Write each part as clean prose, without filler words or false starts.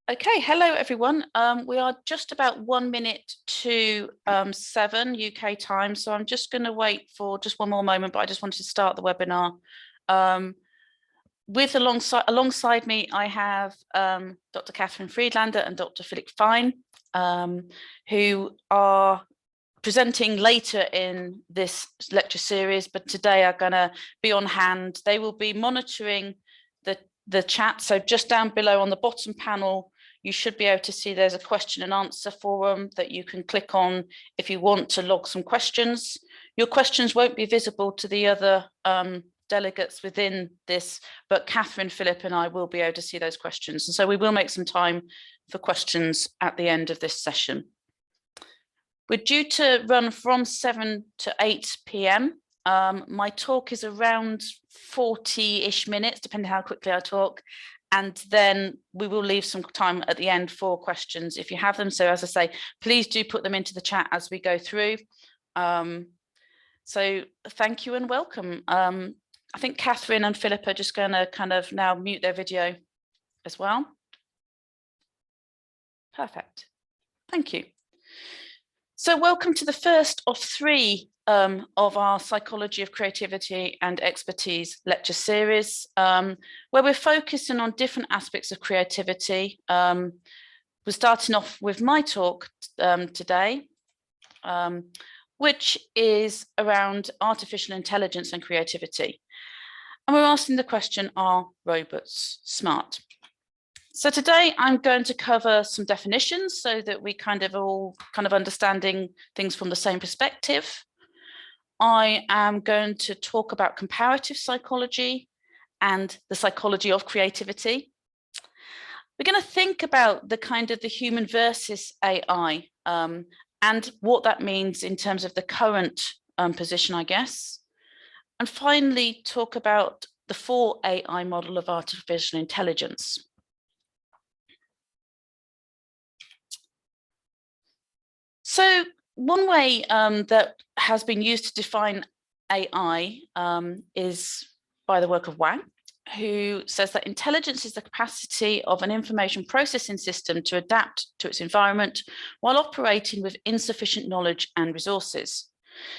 Okay, hello everyone. We are just about 1 minute to 7 UK time, so I'm just going to wait for just one more moment, but I just wanted to start the webinar. Alongside me, I have Dr. Catherine Friedlander and Dr. Philip Fine, who are presenting later in this lecture series, but today are going to be on hand. They will be monitoring the chat, so just down below on the bottom panel, you should be able to see there's a question and answer forum that you can click on if you want to log some questions. Your questions won't be visible to the other delegates within this, but Catherine, Philip and I will be able to see those questions. And so we will make some time for questions at the end of this session. We're due to run from 7 to 8 p.m. My talk is around 40-ish minutes, depending how quickly I talk. And then we will leave some time at the end for questions if you have them. So as I say, please do put them into the chat as we go through. So thank you and welcome. I think Catherine and Philip are just going to kind of now mute their video as well. Perfect. Thank you. So welcome to the first of 3 of our Psychology of Creativity and Expertise lecture series, where we're focusing on different aspects of creativity. We're starting off with my talk today, which is around artificial intelligence and creativity. And we're asking the question, are robots smart? So today I'm going to cover some definitions so that we all understanding things from the same perspective. I am going to talk about comparative psychology and the psychology of creativity. We're going to think about the human versus AI and what that means in terms of the current position, I guess. And finally, talk about the 4AI model of artificial intelligence. So one way that has been used to define AI is by the work of Wang, who says that intelligence is the capacity of an information processing system to adapt to its environment while operating with insufficient knowledge and resources.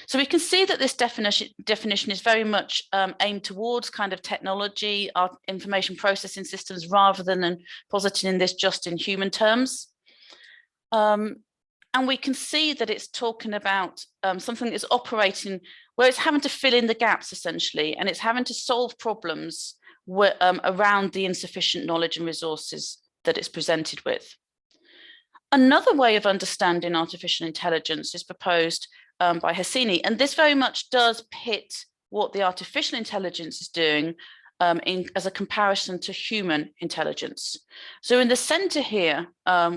So we can see that this definition is very much aimed towards technology, our information processing systems, rather than positing this just in human terms. And we can see that it's talking about something that's operating where it's having to fill in the gaps, essentially, and it's having to solve problems around the insufficient knowledge and resources that it's presented with. Another way of understanding artificial intelligence is proposed by Hassini, and this very much does pit what the artificial intelligence is doing as a comparison to human intelligence. So in the center here,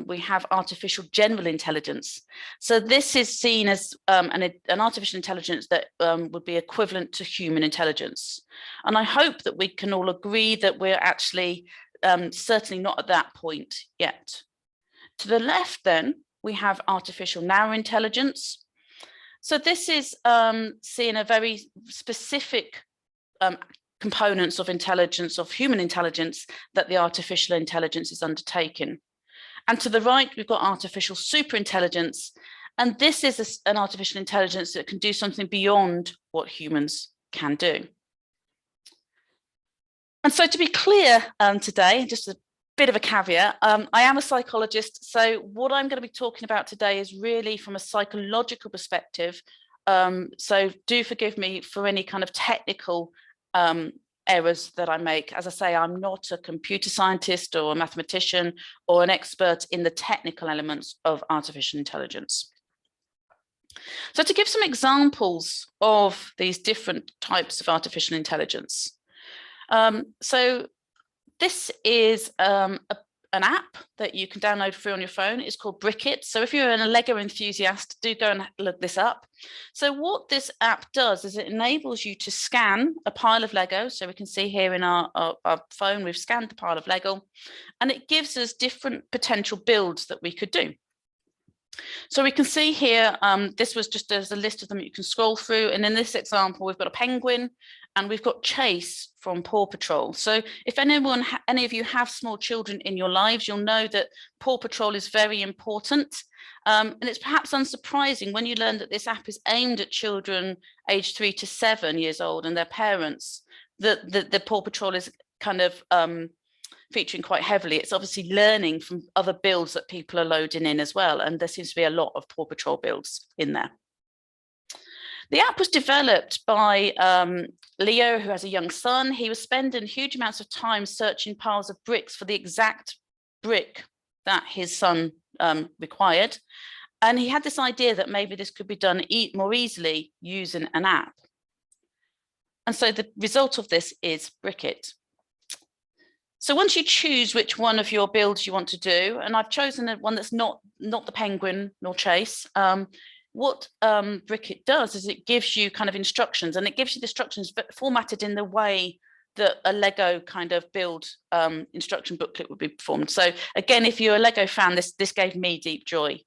we have artificial general intelligence. So this is seen as an artificial intelligence that would be equivalent to human intelligence. And I hope that we can all agree that we're actually certainly not at that point yet. To the left then, we have artificial narrow intelligence. So this is seeing a very specific components of intelligence, of human intelligence, that the artificial intelligence is undertaking. And to the right, we've got artificial superintelligence. And this is an artificial intelligence that can do something beyond what humans can do. And so to be clear today, just a bit of a caveat, I am a psychologist. So what I'm going to be talking about today is really from a psychological perspective. So do forgive me for any kind of technical errors that I make. As I say, I'm not a computer scientist or a mathematician or an expert in the technical elements of artificial intelligence. So to give some examples of these different types of artificial intelligence. So this is an app that you can download free on your phone. It's called Brickit. So if you're a Lego enthusiast, do go and look this up. So what this app does is it enables you to scan a pile of Lego. So we can see here in our phone, we've scanned the pile of Lego, and it gives us different potential builds that we could do. So we can see here, this was just as a list of them you can scroll through. And in this example, we've got a penguin and we've got Chase from Paw Patrol. So if any of you have small children in your lives, you'll know that Paw Patrol is very important. And it's perhaps unsurprising when you learn that this app is aimed at children aged 3 to 7 years old and their parents, that the Paw Patrol is kind of featuring quite heavily. It's obviously learning from other builds that people are loading in as well. And there seems to be a lot of Paw Patrol builds in there. The app was developed by Leo, who has a young son. He was spending huge amounts of time searching piles of bricks for the exact brick that his son required. And he had this idea that maybe this could be done more easily using an app. And so the result of this is Brickit. So once you choose which one of your builds you want to do, and I've chosen one that's not the penguin nor Chase, what Brickit does is it gives you kind of instructions, and it gives you the instructions formatted in the way that a Lego kind of build instruction booklet would be performed. So again, if you're a Lego fan, this gave me deep joy.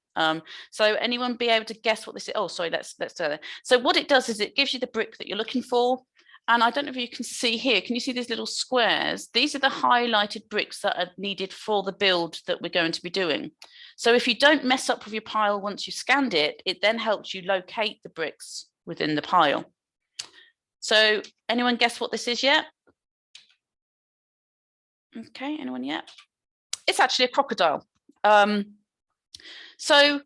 So anyone be able to guess what this is? Oh, sorry, let's do that. So what it does is it gives you the brick that you're looking for. And I don't know if you can see here, can you see these little squares? These are the highlighted bricks that are needed for the build that we're going to be doing. So if you don't mess up with your pile once you scanned it, it then helps you locate the bricks within the pile. So anyone guess what this is yet? Okay, anyone yet? It's actually a crocodile. So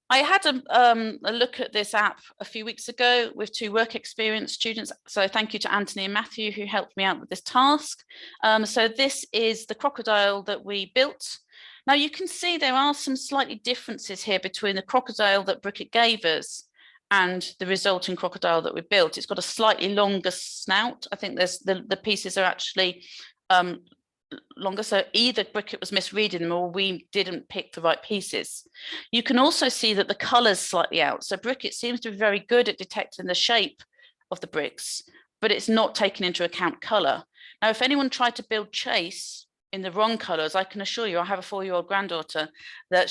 I had a look at this app a few weeks ago with 2 work experience students. So thank you to Anthony and Matthew who helped me out with this task. So this is the crocodile that we built. Now you can see there are some slightly differences here between the crocodile that Brickit gave us and the resulting crocodile that we built. It's got a slightly longer snout. I think there's the pieces are actually longer, so either Brickit was misreading them or we didn't pick the right pieces. You can also see that the colors slightly out. So Brickit seems to be very good at detecting the shape of the bricks, but it's not taking into account color. Now, if anyone tried to build Chase in the wrong colors, I can assure you, I have a 4-year-old granddaughter, that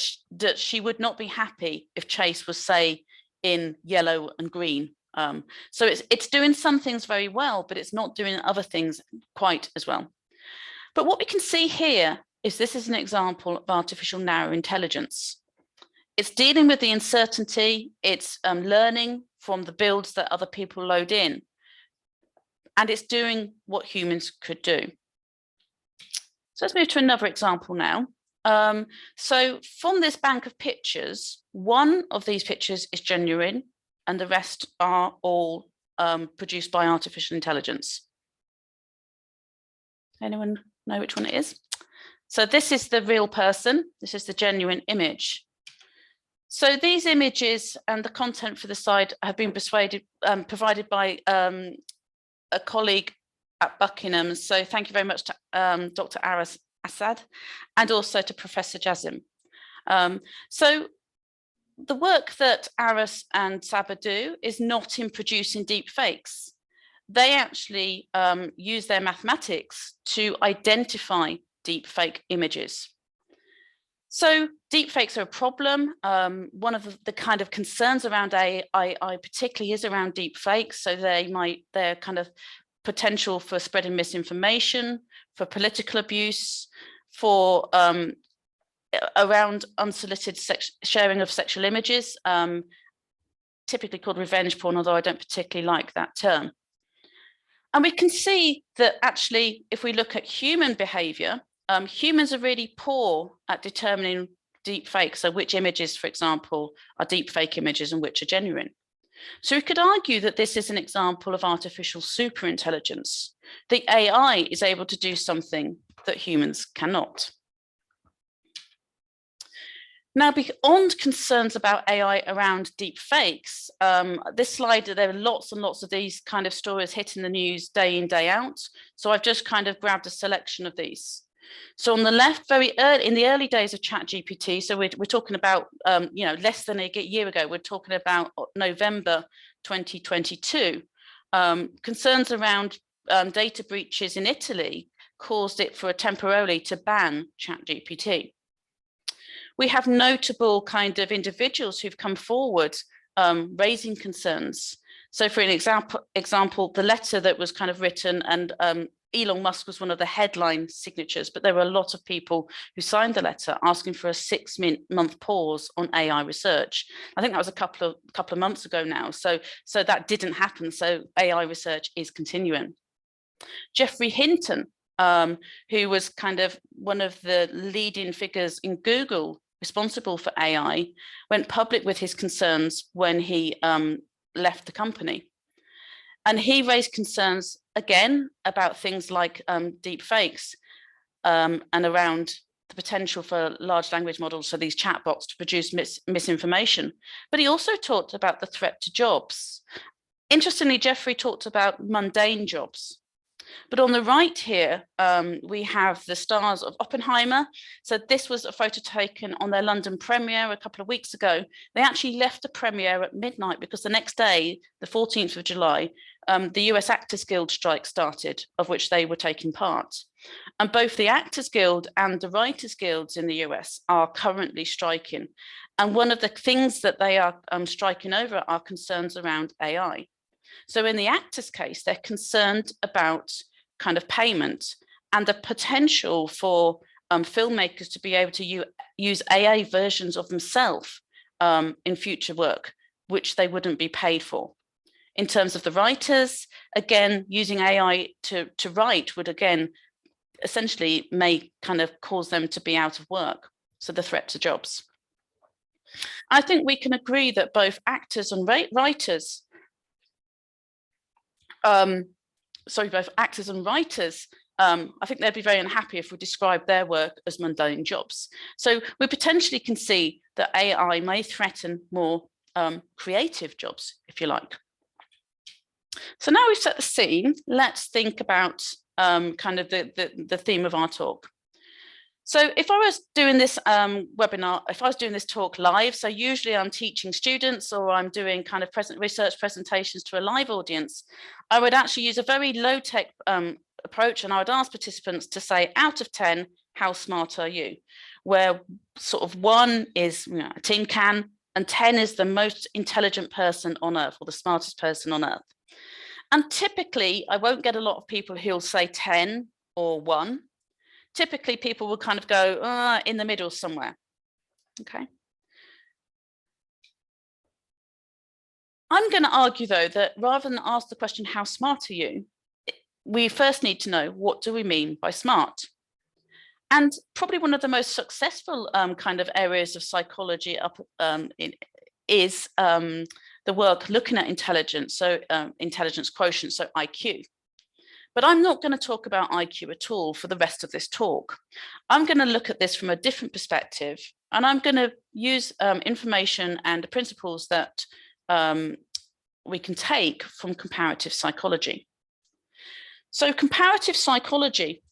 she would not be happy if Chase was, say, in yellow and green. So it's doing some things very well, but it's not doing other things quite as well. But what we can see here is this is an example of artificial narrow intelligence. It's dealing with the uncertainty, it's learning from the builds that other people load in, and it's doing what humans could do. So let's move to another example now. So from this bank of pictures, one of these pictures is genuine and the rest are all produced by artificial intelligence. Anyone know which one it is? So this is the real person. This is the genuine image. So these images and the content for the site have been provided by a colleague at Buckingham. So thank you very much to Dr. Aras Assad and also to Professor Jazim. So the work that Aras and Saba do is not in producing deep fakes. They actually use their mathematics to identify deep fake images. So deep fakes are a problem. One of the kind of concerns around AI particularly is around deep fakes. So they're kind of potential for spreading misinformation, for political abuse, for around unsolicited sharing of sexual images, typically called revenge porn, although I don't particularly like that term. And we can see that actually, if we look at human behavior, humans are really poor at determining deep fakes. So which images, for example, are deep fake images and which are genuine. So we could argue that this is an example of artificial superintelligence. The AI is able to do something that humans cannot. Now, beyond concerns about AI around deep fakes, this slide, there are lots and lots of these kind of stories hitting the news day in, day out. So I've just kind of grabbed a selection of these. So on the left, very early, in the early days of ChatGPT, so we're talking about, less than a year ago, we're talking about November 2022, concerns around data breaches in Italy caused it for temporarily to ban ChatGPT. We have notable kind of individuals who've come forward raising concerns. So for an example, the letter that was kind of written, and Elon Musk was one of the headline signatures, but there were a lot of people who signed the letter asking for a 6-month pause on AI research. I think that was a couple of months ago now. So that didn't happen. So AI research is continuing. Geoffrey Hinton, who was kind of one of the leading figures in Google responsible for AI, went public with his concerns when he left the company. And he raised concerns again about things like deep fakes and around the potential for large language models, so these chatbots, to produce misinformation. But he also talked about the threat to jobs. Interestingly, Geoffrey talked about mundane jobs. But on the right here, we have the stars of Oppenheimer. So this was a photo taken on their London premiere a couple of weeks ago. They actually left the premiere at midnight because the next day, the 14th of July, the US Actors Guild strike started, of which they were taking part. And both the Actors Guild and the Writers Guilds in the US are currently striking. And one of the things that they are striking over are concerns around AI. So in the actors' case, they're concerned about kind of payment and the potential for filmmakers to be able to use AI versions of themselves in future work, which they wouldn't be paid for. In terms of the writers, again, using AI to write would again essentially may kind of cause them to be out of work. So the threat to jobs. I think we can agree that both actors and writers both actors and writers, I think they'd be very unhappy if we describe their work as mundane jobs. So we potentially can see that AI may threaten more creative jobs, if you like. So now we've set the scene, let's think about kind of the theme of our talk. So if I was doing this webinar, if I was doing this talk live, so usually I'm teaching students or I'm doing kind of research presentations to a live audience, I would actually use a very low-tech approach, and I would ask participants to say, out of 10, how smart are you? Where sort of 1 is a tin can, and 10 is the most intelligent person on earth, or the smartest person on earth. And typically, I won't get a lot of people who'll say 10 or 1. Typically, people will kind of go in the middle somewhere. Okay. I'm going to argue, though, that rather than ask the question, how smart are you, we first need to know, what do we mean by smart? And probably one of the most successful kind of areas of psychology is the work looking at intelligence, so intelligence quotient, so IQ. But I'm not going to talk about IQ at all for the rest of this talk. I'm going to look at this from a different perspective, and I'm going to use information and principles that we can take from comparative psychology. So comparative psychology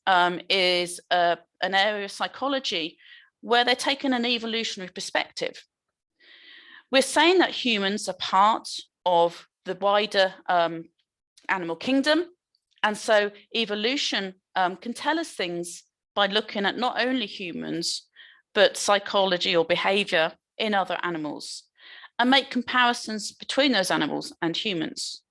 is an area of psychology where they're taking an evolutionary perspective. We're saying that humans are part of the wider animal kingdom. And so evolution can tell us things by looking at not only humans, but psychology or behavior in other animals, and make comparisons between those animals and humans.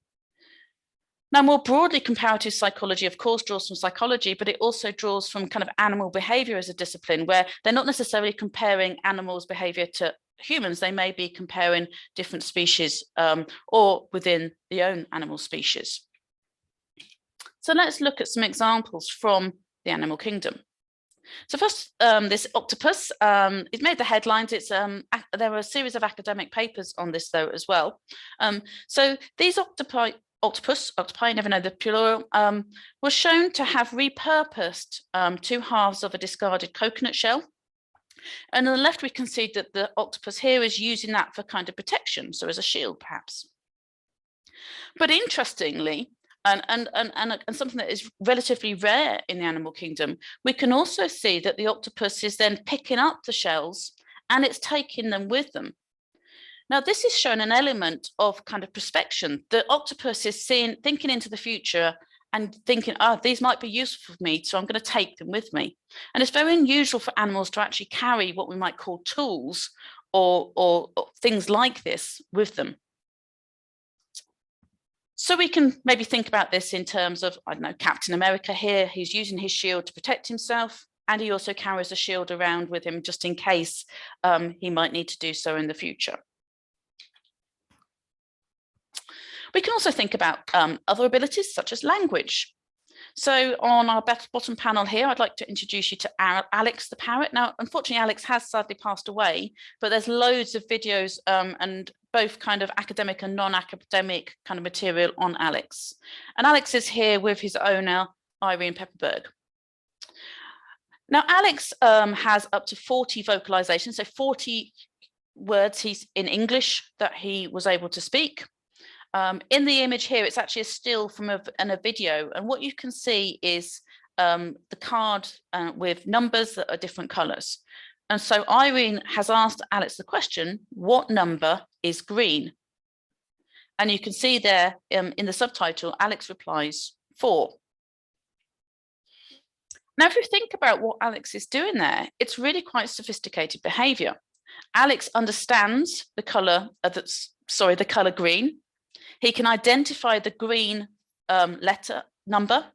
Now, more broadly, comparative psychology, of course, draws from psychology, but it also draws from kind of animal behavior as a discipline, where they're not necessarily comparing animals' behavior to humans. They may be comparing different species or within the own animal species. So let's look at some examples from the animal kingdom. So first, this octopus, it made the headlines. There were a series of academic papers on this, though, as well. So these octopi, I never know the plural, were shown to have repurposed 2 halves of a discarded coconut shell. And on the left, we can see that the octopus here is using that for kind of protection, so as a shield, perhaps. But interestingly, and something that is relatively rare in the animal kingdom, we can also see that the octopus is then picking up the shells and it's taking them with them. Now, this is showing an element of kind of prospection. The octopus is thinking into the future and thinking, these might be useful for me, so I'm going to take them with me. And it's very unusual for animals to actually carry what we might call tools or things like this with them. So we can maybe think about this in terms of, I don't know, Captain America here. He's using his shield to protect himself, and he also carries a shield around with him just in case he might need to do so in the future. We can also think about other abilities such as language. So on our bottom panel here, I'd like to introduce you to Alex the parrot. Now, unfortunately, Alex has sadly passed away, but there's loads of videos and both kind of academic and non-academic kind of material on Alex. And Alex is here with his owner, Irene Pepperberg. Now, Alex has up to 40 vocalizations, so 40 words he's in English that he was able to speak. In the image here, it's actually a still from a video, and what you can see is the card with numbers that are different colors. And so Irene has asked Alex the question, what number is green? And you can see there in the subtitle, Alex replies 4. Now, if you think about what Alex is doing there, it's really quite sophisticated behavior. Alex understands the color the color green. He can identify the green letter number,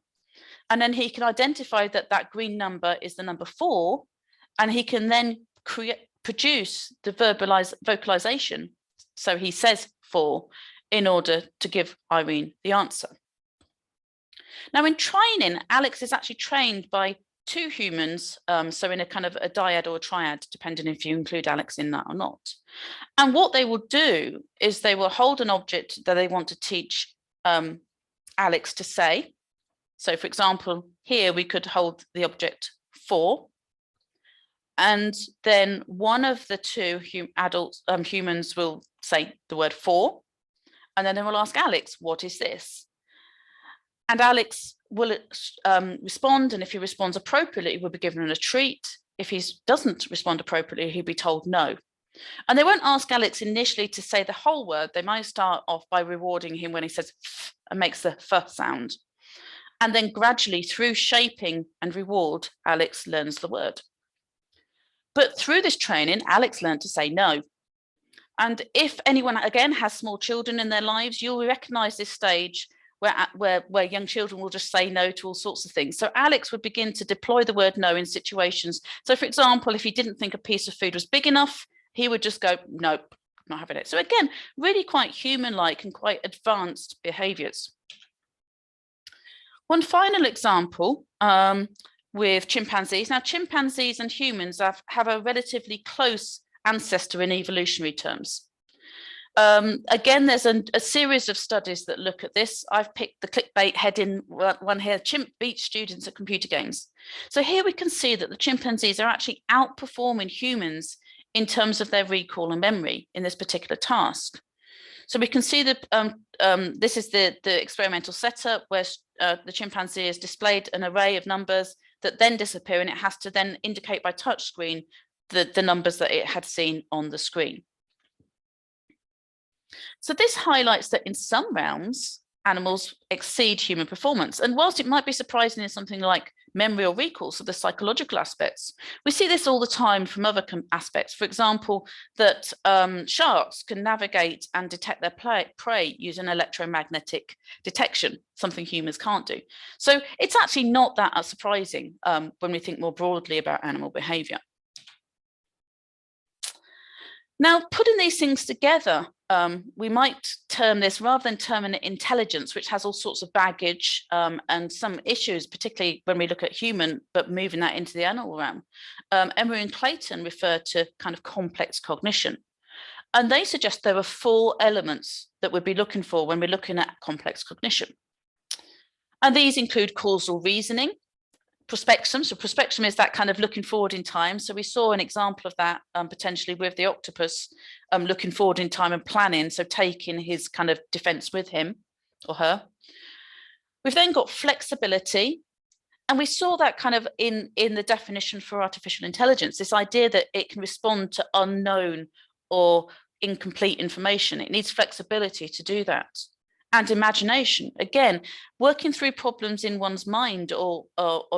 and then he can identify that that green number is the number 4, and he can then produce the vocalization. So he says 4 in order to give Irene the answer. Now, in training, Alex is actually trained by 2 humans, so in a kind of a dyad or a triad, depending if you include Alex in that or not. And what they will do is they will hold an object that they want to teach Alex to say. So, for example, here we could hold the object 4, and then one of the 2 humans will say the word 4, and then they will ask Alex, what is this? And Alex will respond, and if he responds appropriately, he will be given a treat. If he doesn't respond appropriately, he'll be told no. And they won't ask Alex initially to say the whole word. They might start off by rewarding him when he says f and makes the f sound. And then gradually, through shaping and reward, Alex learns the word. But through this training, Alex learned to say no. And if anyone, again, has small children in their lives, you'll recognize this stage where young children will just say no to all sorts of things. So Alex would begin to deploy the word no in situations. So, for example, if he didn't think a piece of food was big enough, he would just go, nope, not having it. So again, really quite human-like and quite advanced behaviors. One final example with chimpanzees. Now, chimpanzees and humans have a relatively close ancestor in evolutionary terms. Again, there's a series of studies that look at this. I've picked the clickbait heading one here, chimp beats students at computer games. So here we can see that the chimpanzees are actually outperforming humans in terms of their recall and memory in this particular task. So we can see that this is the experimental setup where the chimpanzee has displayed an array of numbers that then disappear, and it has to then indicate by touch screen the numbers that it had seen on the screen. So this highlights that in some realms, animals exceed human performance. And whilst it might be surprising in something like memory or recall, so the psychological aspects, we see this all the time from other aspects. For example, that sharks can navigate and detect their prey using electromagnetic detection, something humans can't do. So it's actually not that surprising when we think more broadly about animal behavior. Now, putting these things together, we might term this, rather than terming it intelligence, which has all sorts of baggage and some issues, particularly when we look at human, but moving that into the animal realm. Emery and Clayton refer to kind of complex cognition. And they suggest there are 4 elements that we'd be looking for when we're looking at complex cognition. And these include causal reasoning, prospectum. So prospectum is that kind of looking forward in time. So we saw an example of that potentially with the octopus looking forward in time and planning, so taking his kind of defense with him or her. We've then got flexibility, and we saw that kind of in the definition for artificial intelligence, this idea that it can respond to unknown or incomplete information. It needs flexibility to do that. And imagination, again, working through problems in one's mind or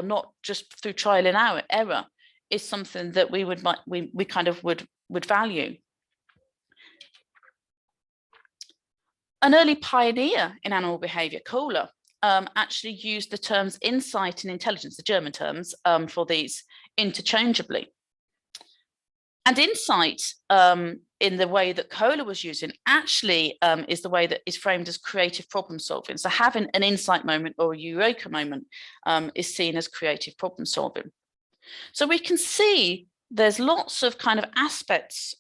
not just through trial and error is something that we kind of would value. An early pioneer in animal behavior, Kohler, actually used the terms insight and intelligence, the German terms, for these interchangeably. And insight, in the way that Kohler was using, actually is the way that is framed as creative problem solving. So having an insight moment or a eureka moment is seen as creative problem solving. So we can see there's lots of kind of aspects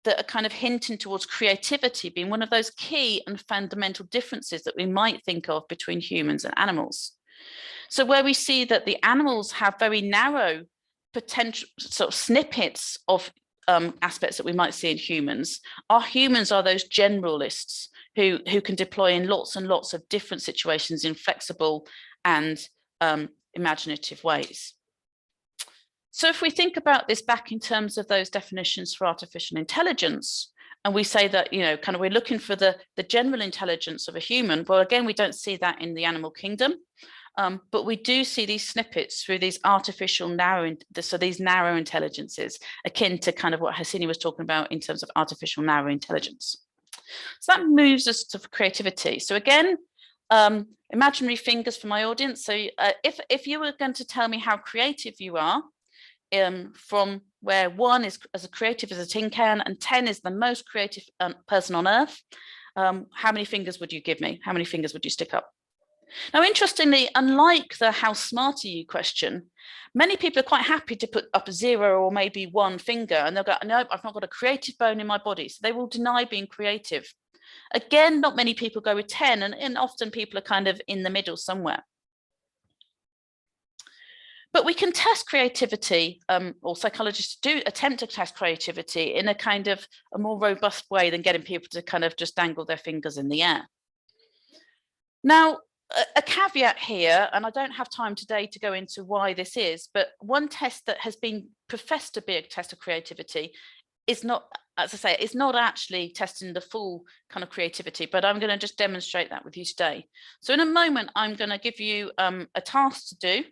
that are kind of hinting towards creativity being one of those key and fundamental differences that we might think of between humans and animals. So where we see that the animals have very narrow potential sort of snippets of aspects that we might see in humans, our humans are those generalists who can deploy in lots and lots of different situations in flexible and imaginative ways. So if we think about this back in terms of those definitions for artificial intelligence, and we say that, you know, kind of we're looking for the general intelligence of a human, well, again, we don't see that in the animal kingdom, but we do see these snippets through these artificial narrow, so these narrow intelligences, akin to kind of what Hassini was talking about in terms of artificial narrow intelligence. So that moves us to creativity. So again, imaginary fingers for my audience. So if you were going to tell me how creative you are, from where 1 is as creative as a tin can and 10 is the most creative person on earth, how many fingers would you give me? How many fingers would you stick up? Now, interestingly, unlike the how smart are you question, many people are quite happy to put up a 0 or maybe 1 finger, and they'll go, no, I've not got a creative bone in my body. So they will deny being creative. Again, not many people go with 10, and often people are kind of in the middle somewhere. But we can test creativity, or psychologists do attempt to test creativity in a kind of a more robust way than getting people to kind of just dangle their fingers in the air. Now, a caveat here, and I don't have time today to go into why this is, but one test that has been professed to be a test of creativity is not, as I say, it's not actually testing the full kind of creativity, but I'm going to just demonstrate that with you today. So in a moment, I'm going to give you a task to do.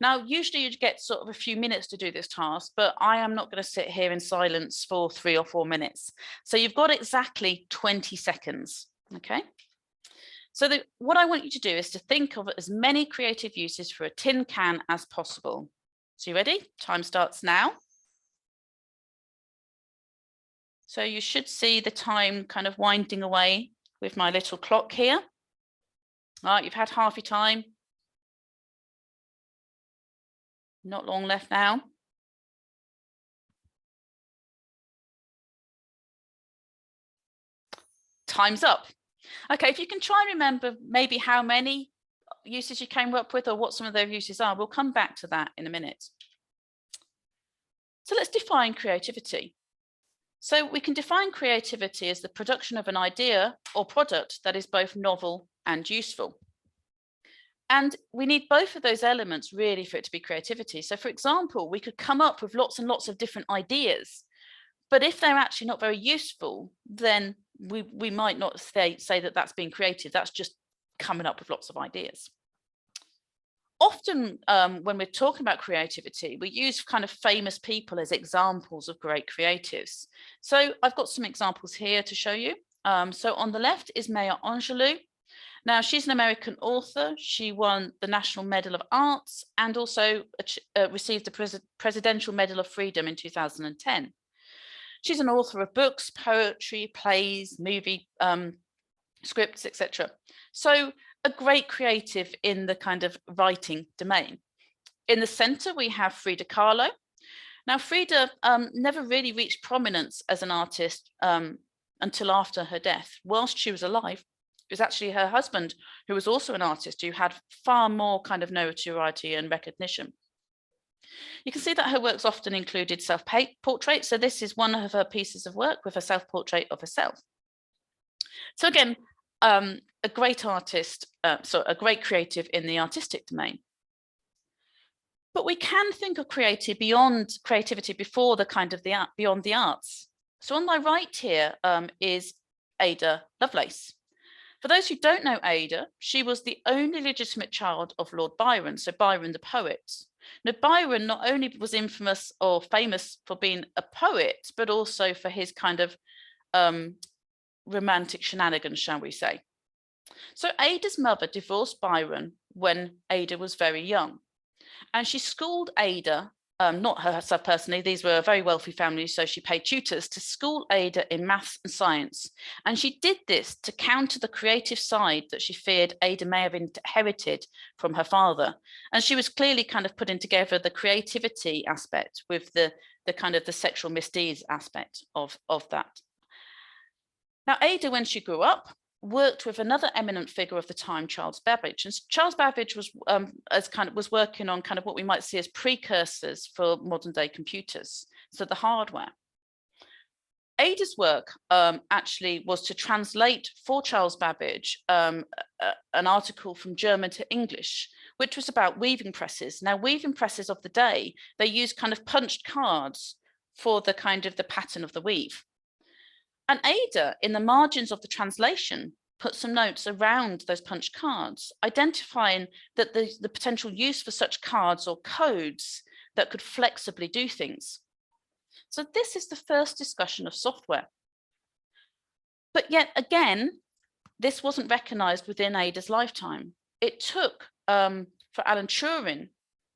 Now, usually you'd get sort of a few minutes to do this task, but I am not going to sit here in silence for 3 or 4 minutes. So you've got exactly 20 seconds, okay? So what I want you to do is to think of as many creative uses for a tin can as possible. So you ready? Time starts now. So you should see the time kind of winding away with my little clock here. All right, you've had half your time. Not long left now. Time's up. Okay, if you can try and remember maybe how many uses you came up with or what some of those uses are, we'll come back to that in a minute. So let's define creativity. So we can define creativity as the production of an idea or product that is both novel and useful. And we need both of those elements really for it to be creativity. So for example, we could come up with lots and lots of different ideas, but if they're actually not very useful, then we might not say that that's being creative. That's just coming up with lots of ideas. Often when we're talking about creativity, we use kind of famous people as examples of great creatives. So I've got some examples here to show you. So on the left is Maya Angelou. Now, she's an American author. She won the National Medal of Arts and also received the Presidential Medal of Freedom in 2010. She's an author of books, poetry, plays, movie scripts, etc. So a great creative in the kind of writing domain. In the center, we have Frida Kahlo. Now, Frida never really reached prominence as an artist until after her death. Whilst she was alive, it was actually her husband, who was also an artist, who had far more kind of notoriety and recognition. You can see that her works often included self-portraits. So this is one of her pieces of work with a self-portrait of herself. So again, a great artist, so a great creative in the artistic domain. But we can think of creativity before the kind of beyond the arts. So on my right here is Ada Lovelace. For those who don't know Ada, she was the only legitimate child of Lord Byron, so Byron the poet. Now, Byron not only was infamous or famous for being a poet, but also for his kind of romantic shenanigans, shall we say. So Ada's mother divorced Byron when Ada was very young, and she schooled Ada, not herself personally, these were a very wealthy family, so she paid tutors to school Ada in maths and science. And she did this to counter the creative side that she feared Ada may have inherited from her father. And she was clearly kind of putting together the creativity aspect with the kind of the sexual misdeeds aspect of that. Now, Ada, when she grew up, worked with another eminent figure of the time, Charles Babbage. And Charles Babbage was was working on kind of what we might see as precursors for modern day computers, so the hardware. Ada's work actually was to translate for Charles Babbage an article from German to English, which was about weaving presses. Now, weaving presses of the day, they used kind of punched cards for the kind of the pattern of the weave. And Ada, in the margins of the translation, put some notes around those punch cards, identifying that the potential use for such cards or codes that could flexibly do things. So this is the first discussion of software. But yet again, this wasn't recognized within Ada's lifetime. It took for Alan Turing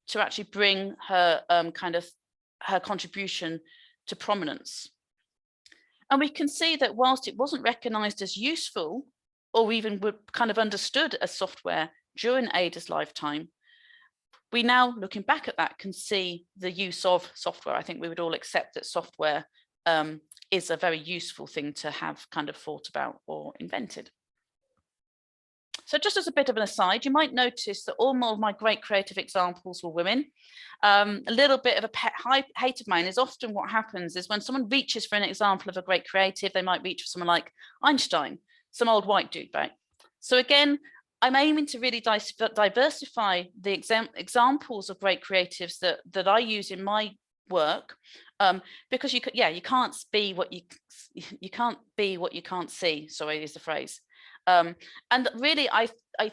to actually bring her her contribution to prominence. And we can see that whilst it wasn't recognized as useful or even kind of understood as software during Ada's lifetime, we now, looking back at that, can see the use of software. I think we would all accept that software is a very useful thing to have kind of thought about or invented. So just as a bit of an aside, you might notice that all of my great creative examples were women. A little bit of a pet hate of mine is often what happens is when someone reaches for an example of a great creative, they might reach for someone like Einstein, some old white dude, right? So again, I'm aiming to really diversify the examples of great creatives that I use in my work, because you can't be what you can't see. Sorry, is the phrase. And really, I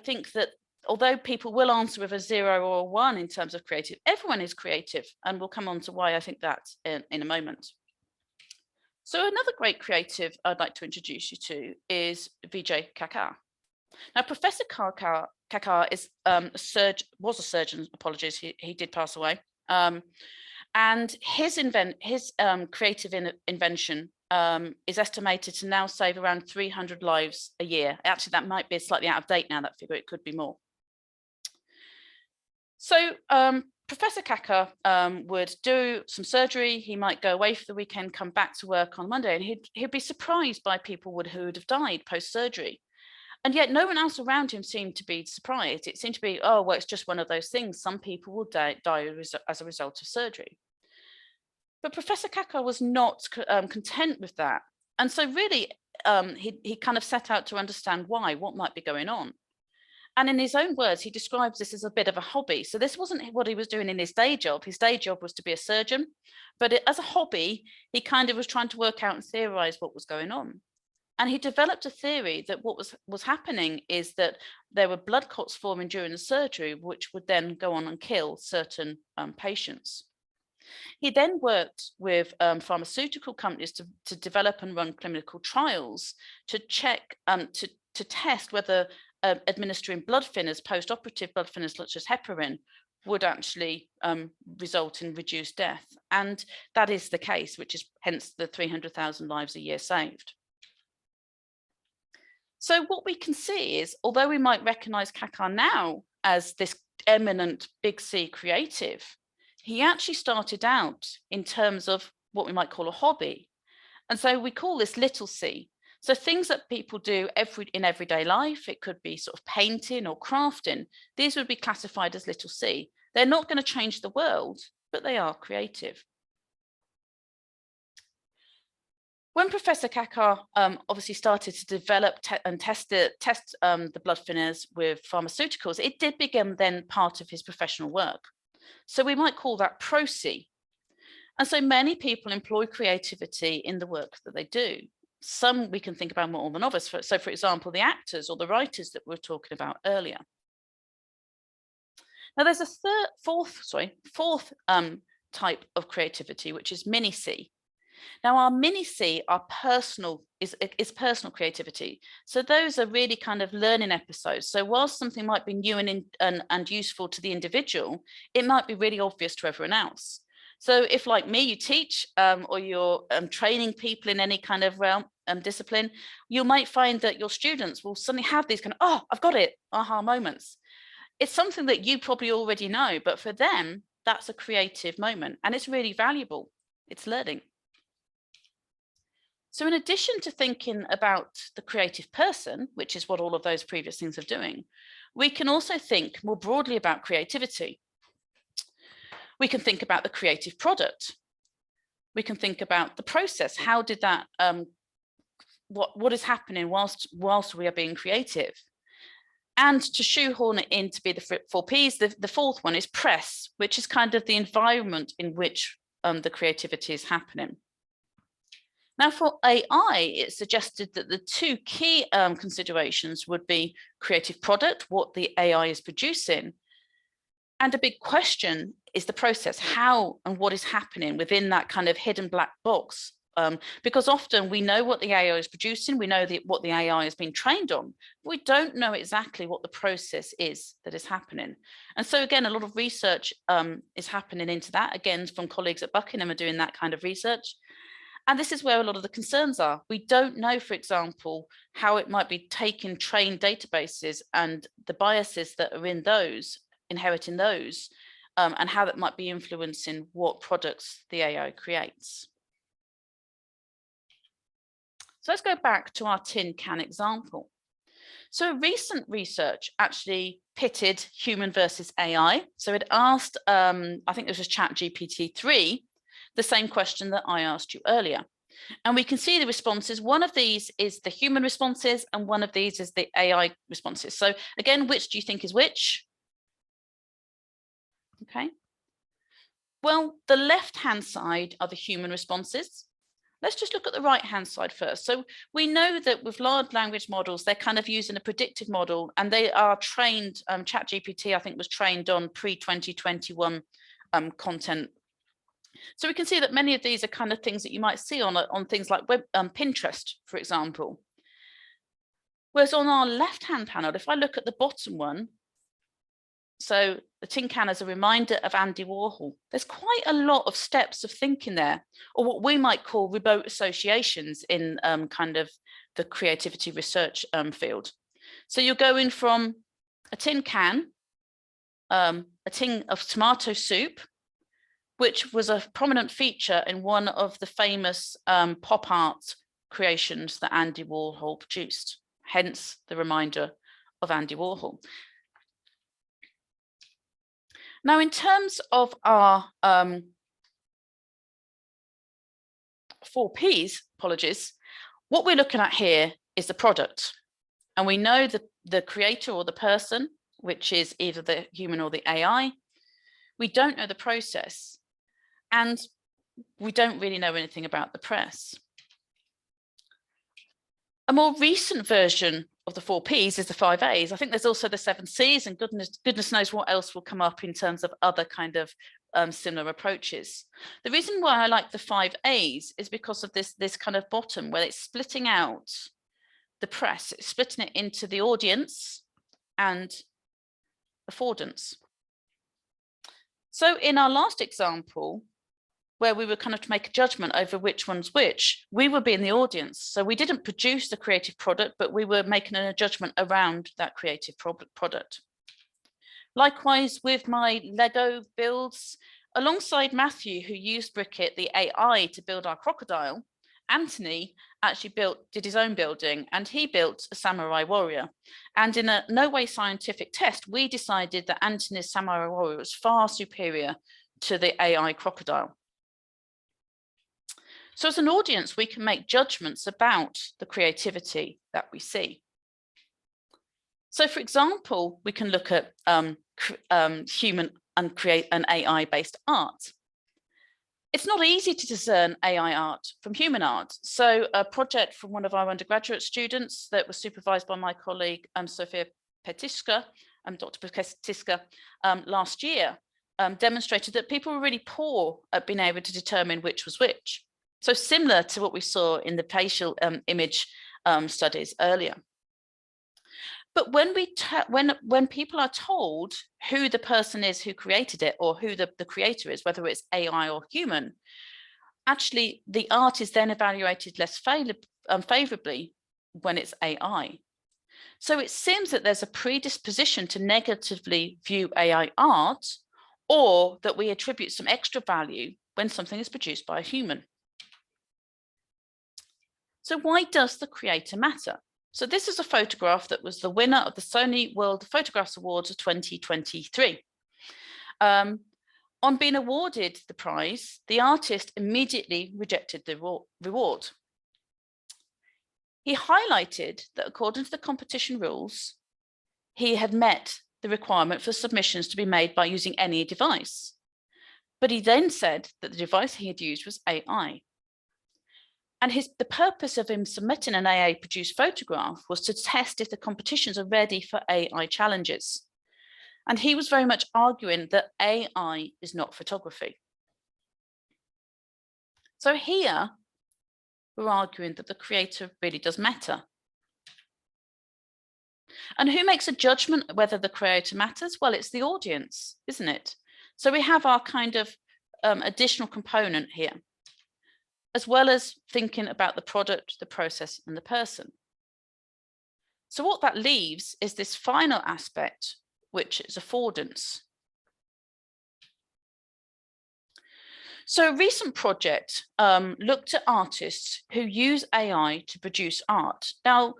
think that although people will answer with a 0 or a 1 in terms of creative, everyone is creative, and we'll come on to why I think that in a moment. So another great creative I'd like to introduce you to is Vijay Kakar. Now, Professor Kakar is was a surgeon. Apologies, he did pass away. And his creative invention is estimated to now save around 300 lives a year. Actually, that might be slightly out of date now, that figure, it could be more. So Professor Kakar would do some surgery. He might go away for the weekend, come back to work on Monday, and he'd be surprised by people who would have died post-surgery. And yet no one else around him seemed to be surprised. It seemed to be, oh, well, it's just one of those things. Some people will die as a result of surgery. But Professor Kakar was not content with that. And so really, he kind of set out to understand why, what might be going on. And in his own words, he describes this as a bit of a hobby. So this wasn't what he was doing in his day job. His day job was to be a surgeon. But as a hobby, he kind of was trying to work out and theorize what was going on. And he developed a theory that what was happening is that there were blood clots forming during the surgery, which would then go on and kill certain patients. He then worked with pharmaceutical companies to develop and run clinical trials to check, to test whether administering blood thinners, post-operative blood thinners such as heparin, would actually result in reduced death. And that is the case, which is hence the 300,000 lives a year saved. So what we can see is, although we might recognize Kakar now as this eminent big C creative, he actually started out in terms of what we might call a hobby. And so we call this little c. So things that people do in everyday life, it could be sort of painting or crafting, these would be classified as little c. They're not going to change the world, but they are creative. When Professor Kakar obviously started to develop and test the blood thinners with pharmaceuticals, it did become then part of his professional work. So we might call that pro-C. And so many people employ creativity in the work that they do. Some we can think about more than others. So for example, the actors or the writers that we were talking about earlier. Now there's a fourth type of creativity, which is mini-C. Now, our mini-C are personal, is personal creativity. So those are really kind of learning episodes. So whilst something might be new and useful to the individual, it might be really obvious to everyone else. So if, like me, you teach or you're training people in any kind of realm, discipline, you might find that your students will suddenly have these kind of, oh, I've got it, aha moments. It's something that you probably already know, but for them, that's a creative moment and it's really valuable. It's learning. So in addition to thinking about the creative person, which is what all of those previous things are doing, we can also think more broadly about creativity. We can think about the creative product. We can think about the process. How did that, what is happening whilst we are being creative? And to shoehorn it in to be the 4 Ps, the fourth one is press, which is kind of the environment in which the creativity is happening. Now, for AI, it suggested that the 2 key considerations would be creative product, what the AI is producing, and a big question is the process, how and what is happening within that kind of hidden black box. Because often we know what the AI is producing, we know what the AI has been trained on, but we don't know exactly what the process is that is happening. And so again, a lot of research is happening into that. Again, from colleagues at Buckingham are doing that kind of research. And this is where a lot of the concerns are. We don't know, for example, how it might be taking trained databases and the biases that are in those, inheriting those, and how that might be influencing what products the AI creates. So let's go back to our tin can example. So recent research actually pitted human versus AI. So it asked, I think this was ChatGPT-3, the same question that I asked you earlier. And we can see the responses. One of these is the human responses and one of these is the AI responses. So again, which do you think is which? Okay. Well, the left-hand side are the human responses. Let's just look at the right-hand side first. So we know that with large language models, they're kind of using a predictive model and they are trained, ChatGPT, I think was trained on pre-2021 content. So we can see that many of these are kind of things that you might see on things like Pinterest, for example. Whereas on our left-hand panel, if I look at the bottom one, so the tin can as a reminder of Andy Warhol, there's quite a lot of steps of thinking there, or what we might call remote associations in kind of the creativity research field. So you're going from a tin can, a tin of tomato soup, which was a prominent feature in one of the famous pop art creations that Andy Warhol produced, hence the reminder of Andy Warhol. Now, in terms of our 4 Ps, apologies, what we're looking at here is the product. And we know that the creator or the person, which is either the human or the AI. We don't know the process. And we don't really know anything about the press. A more recent version of the 4 Ps is the 5 As. I think there's also the 7 Cs, and goodness knows what else will come up in terms of other kind of similar approaches. The reason why I like the 5 As is because of this kind of bottom where it's splitting out the press, it's splitting it into the audience and affordance. So in our last example, where we were kind of to make a judgment over which one's which, we were being the audience. So we didn't produce the creative product, but we were making a judgment around that creative product. Likewise, with my Lego builds, alongside Matthew, who used Brickit, the AI, to build our crocodile, Anthony actually did his own building, and he built a samurai warrior. And in a no way scientific test, we decided that Anthony's samurai warrior was far superior to the AI crocodile. So as an audience, we can make judgments about the creativity that we see. So for example, we can look at human and create an AI-based art. It's not easy to discern AI art from human art. So a project from one of our undergraduate students that was supervised by my colleague, Sofia Petiska, Dr. Petiska, last year, demonstrated that people were really poor at being able to determine which was which. So similar to what we saw in the facial image studies earlier. But when people are told who the person is who created it, or who the creator is, whether it's AI or human, actually the art is then evaluated less favorably when it's AI. So it seems that there's a predisposition to negatively view AI art, or that we attribute some extra value when something is produced by a human. So why does the creator matter? So this is a photograph that was the winner of the Sony World Photographs Awards of 2023. On being awarded the prize, the artist immediately rejected the reward. He highlighted that according to the competition rules, he had met the requirement for submissions to be made by using any device. But he then said that the device he had used was AI. And the purpose of him submitting an AI-produced photograph was to test if the competitions are ready for AI challenges. And he was very much arguing that AI is not photography. So here, we're arguing that the creator really does matter. And who makes a judgment whether the creator matters? Well, it's the audience, isn't it? So we have our kind of additional component here, as well as thinking about the product, the process, and the person. So what that leaves is this final aspect, which is affordance. So a recent project looked at artists who use AI to produce art. Now,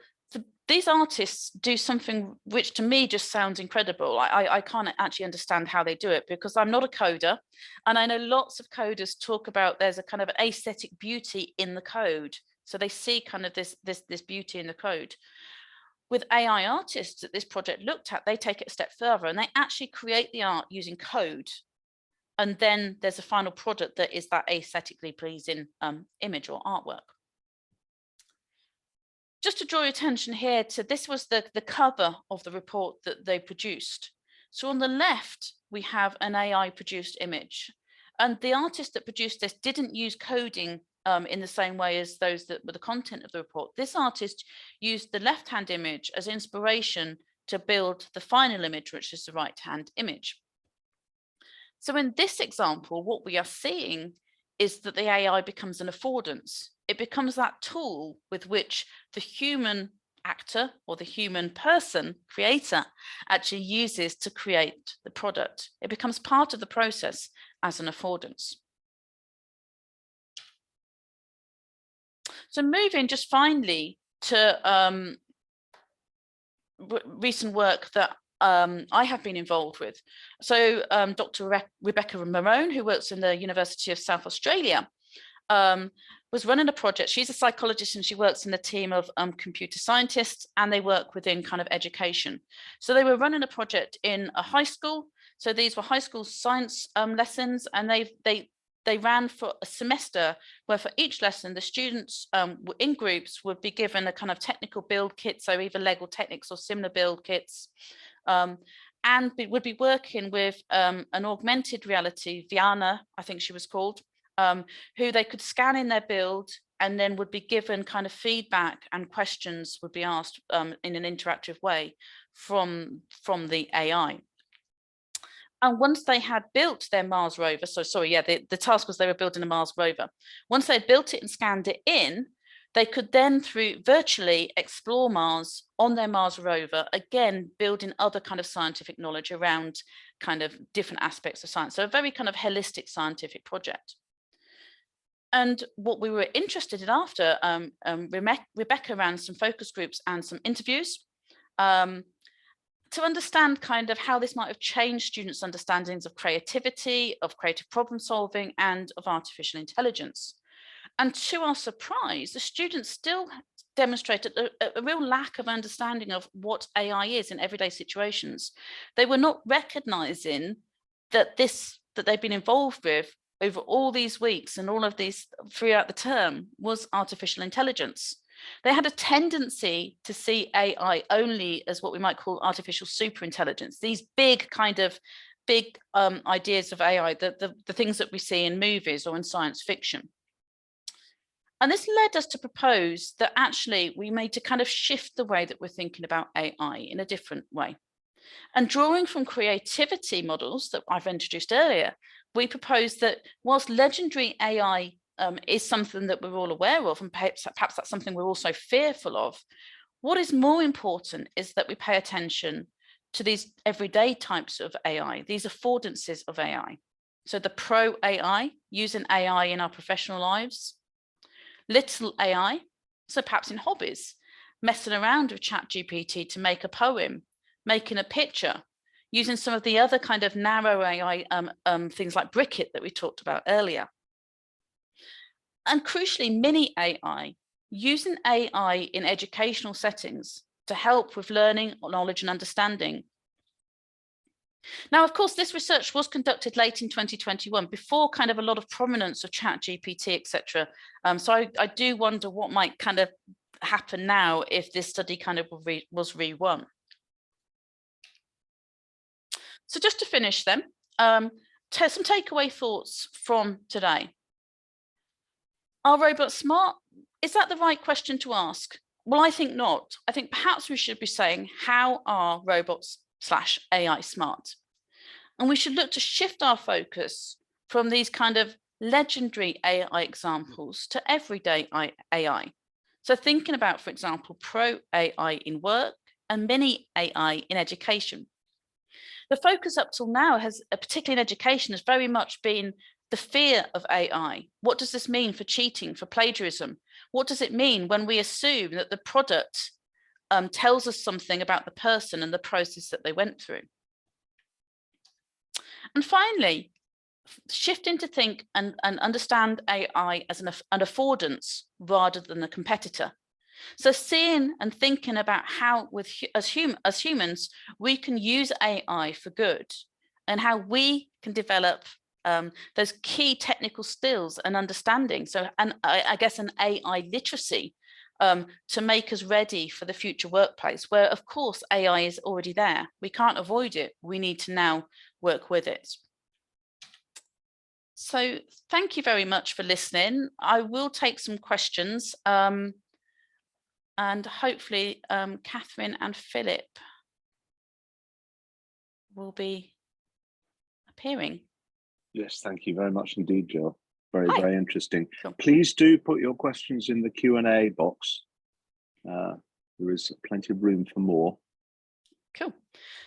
these artists do something which to me just sounds incredible. I can't actually understand how they do it, because I'm not a coder, and I know lots of coders talk about there's a kind of aesthetic beauty in the code. So they see kind of this beauty in the code. With AI artists that this project looked at, they take it a step further and they actually create the art using code. And then there's a final product that is that aesthetically pleasing image or artwork. Just to draw your attention here to this was the cover of the report that they produced. So on the left, we have an AI produced image, and the artist that produced this didn't use coding in the same way as those that were the content of the report. This artist used the left-hand image as inspiration to build the final image, which is the right-hand image. So in this example, what we are seeing is that the AI becomes an affordance. It becomes that tool with which the human actor or the human person, creator, actually uses to create the product. It becomes part of the process as an affordance. So moving just finally to recent work that I have been involved with. So Dr. Rebecca Marone, who works in the University of South Australia, was running a project. She's a psychologist and she works in a team of computer scientists, and they work within kind of education. So they were running a project in a high school. So these were high school science lessons, and they ran for a semester where for each lesson, the students in groups would be given a kind of technical build kit, so either Lego Technics or similar build kits, and would be working with an augmented reality, Viana, I think she was called, who they could scan in their build and then would be given kind of feedback, and questions would be asked in an interactive way from the AI. And once they had built their Mars rover, the task was they were building a Mars rover. Once they built it and scanned it in, they could then virtually explore Mars on their Mars rover, again, building other kind of scientific knowledge around kind of different aspects of science. So a very kind of holistic scientific project. And what we were interested in after, Rebecca ran some focus groups and some interviews to understand kind of how this might have changed students' understandings of creativity, of creative problem solving, and of artificial intelligence. And to our surprise, the students still demonstrated a real lack of understanding of what AI is in everyday situations. They were not recognizing that that they've been involved with over all these weeks and all of these throughout the term was artificial intelligence. They had a tendency to see AI only as what we might call artificial superintelligence, these big ideas of AI, the things that we see in movies or in science fiction. And this led us to propose that actually we made to kind of shift the way that we're thinking about AI in a different way. And drawing from creativity models that I've introduced earlier, we propose that whilst legendary AI is something that we're all aware of, and perhaps that's something we're also fearful of, what is more important is that we pay attention to these everyday types of AI, these affordances of AI. So the pro AI, using AI in our professional lives, little AI, so perhaps in hobbies, messing around with ChatGPT to make a poem, making a picture, using some of the other kind of narrow AI things like Bricket that we talked about earlier. And crucially, mini AI, using AI in educational settings to help with learning, knowledge and understanding. Now, of course, this research was conducted late in 2021, before kind of a lot of prominence of ChatGPT, etc. So I do wonder what might kind of happen now if this study kind of was rerun. So just to finish then, some takeaway thoughts from today. Are robots smart? Is that the right question to ask? Well, I think not. I think perhaps we should be saying, how are robots / AI smart? And we should look to shift our focus from these kind of legendary AI examples to everyday AI. So thinking about, for example, pro AI in work and mini AI in education. The focus up till now has, particularly in education, has very much been the fear of AI. What does this mean for cheating, for plagiarism? What does it mean when we assume that the product tells us something about the person and the process that they went through? And finally, shifting to think and understand AI as an affordance rather than a competitor. So seeing and thinking about how as humans, we can use AI for good, and how we can develop those key technical skills and understanding. So, and I guess an AI literacy to make us ready for the future workplace, where of course AI is already there. We can't avoid it. We need to now work with it. So thank you very much for listening. I will take some questions and hopefully Catherine and Philip will be appearing. Yes, thank you very much indeed, Jill. Very, Hi. very interesting. Cool. Please do put your questions in the Q&A box. There is plenty of room for more. Cool.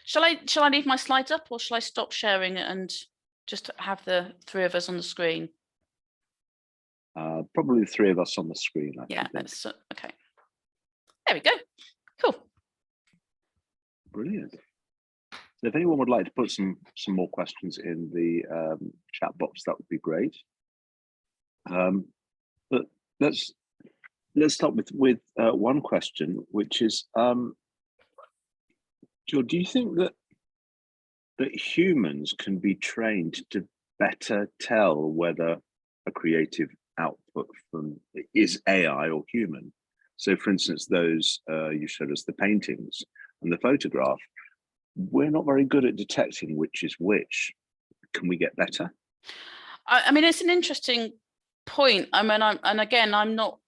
Shall I leave my slides up, or shall I stop sharing and just have the three of us on the screen? Probably the three of us on the screen. Yeah, that's okay. There we go. Cool. Brilliant. So if anyone would like to put some more questions in the chat box, that would be great. But let's start with one question, which is, Jill, do you think that humans can be trained to better tell whether a creative output is AI or human? So, for instance, those you showed us, the paintings and the photograph, we're not very good at detecting which is which. Can we get better? I mean, it's an interesting point. I mean, I'm not.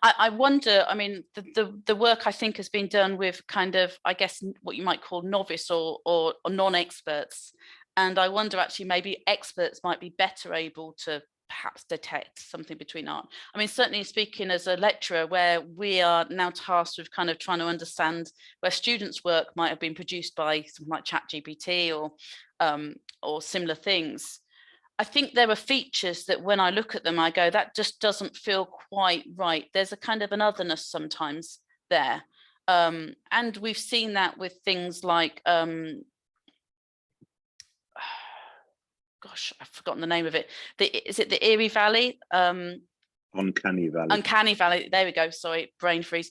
I wonder. I mean, the work I think has been done with kind of, I guess, what you might call novice or non-experts, and I wonder actually maybe experts might be better able to perhaps detect something between art. I mean, certainly speaking as a lecturer, where we are now tasked with kind of trying to understand where students' work might have been produced by something like ChatGPT or similar things. I think there are features that when I look at them, I go, that just doesn't feel quite right. There's a kind of an otherness sometimes there. And we've seen that with things like, gosh, I've forgotten the name of it. Is it the Erie Valley? Uncanny Valley. Uncanny Valley. There we go. Sorry, brain freeze.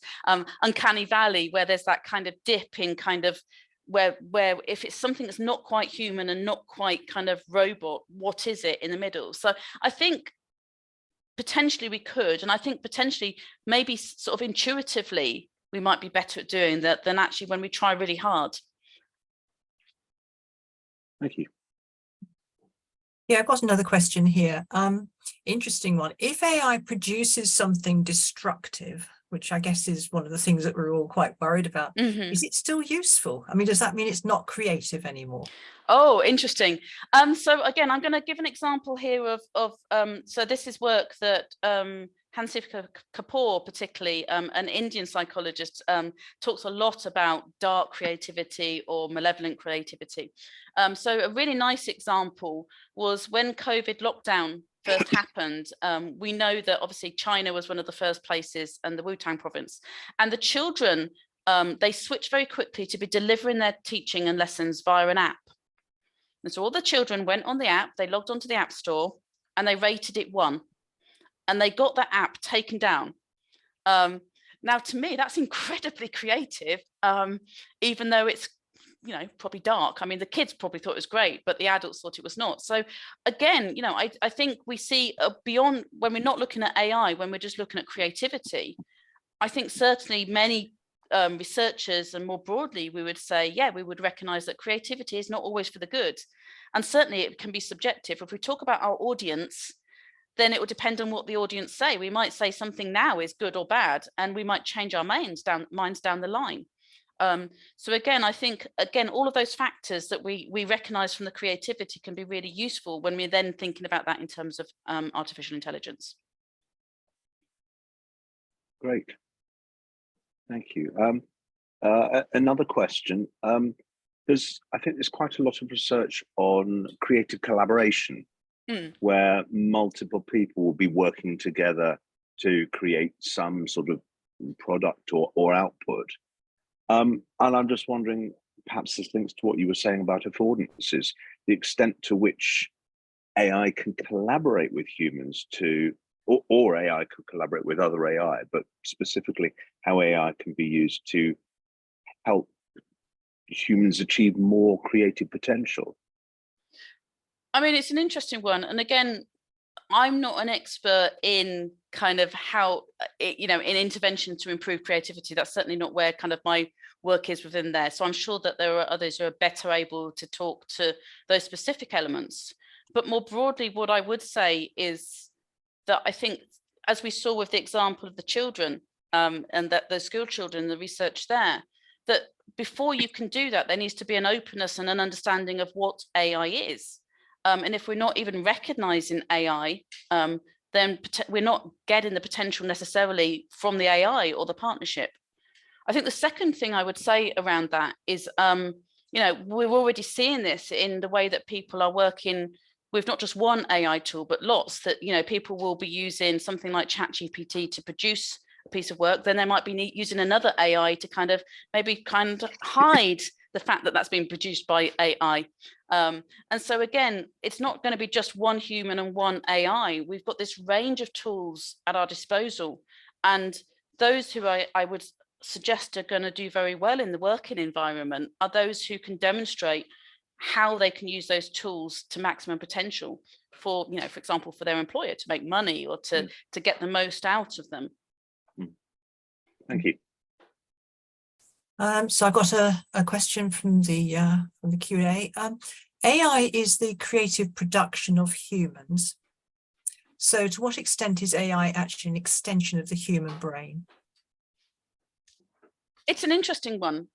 Uncanny Valley, where there's that kind of dip in kind of where if it's something that's not quite human and not quite kind of robot, what is it in the middle? So I think potentially we could, and I think potentially maybe sort of intuitively we might be better at doing that than actually when we try really hard. Thank you. Yeah, I've got another question here. Interesting one. If AI produces something destructive, which I guess is one of the things that we're all quite worried about, is it still useful? I mean, does that mean it's not creative anymore? Oh, interesting. So again, I'm going to give an example here of so this is work that Hansika Kapoor, particularly an Indian psychologist, talks a lot about dark creativity or malevolent creativity. So a really nice example was when COVID lockdown first happened. We know that obviously China was one of the first places, and the Wu-Tang province, and the children, they switched very quickly to be delivering their teaching and lessons via an app. And so all the children went on the app, they logged onto the App Store, and they rated it 1. And they got that app taken down. Now, to me, that's incredibly creative, even though it's, probably dark. I mean, the kids probably thought it was great, but the adults thought it was not. So again, I think we see beyond, when we're not looking at AI, when we're just looking at creativity, I think certainly many researchers, and more broadly, we would say, yeah, we would recognize that creativity is not always for the good. And certainly it can be subjective. If we talk about our audience, then it would depend on what the audience say. We might say something now is good or bad, and we might change our minds down the line. So again, I think, all of those factors that we recognize from the creativity can be really useful when we're then thinking about that in terms of artificial intelligence. Great. Thank you. Another question. I think there's quite a lot of research on creative collaboration, where multiple people will be working together to create some sort of product or output. And I'm just wondering, perhaps this links to what you were saying about affordances, the extent to which AI can collaborate with humans or AI could collaborate with other AI, but specifically how AI can be used to help humans achieve more creative potential. I mean, it's an interesting one. And again, I'm not an expert in kind of how, in intervention to improve creativity. That's certainly not where kind of my work is within there. So I'm sure that there are others who are better able to talk to those specific elements. But more broadly, what I would say is that I think, as we saw with the example of the children, and that the school children, the research there, that before you can do that, there needs to be an openness and an understanding of what AI is. And if we're not even recognizing AI, then we're not getting the potential necessarily from the AI or the partnership. I think the second thing I would say around that is, we're already seeing this in the way that people are working with not just one AI tool, but lots, that, people will be using something like ChatGPT to produce a piece of work. Then they might be using another AI to kind of hide the fact that that's being produced by AI. And so again, it's not going to be just one human and one AI. We've got this range of tools at our disposal. And those who I would suggest are going to do very well in the working environment are those who can demonstrate how they can use those tools to maximum potential for, for example, for their employer to make money or to get the most out of them. Thank you. So I've got a question from the Q&A. AI is the creative production of humans. So to what extent is AI actually an extension of the human brain? It's an interesting one.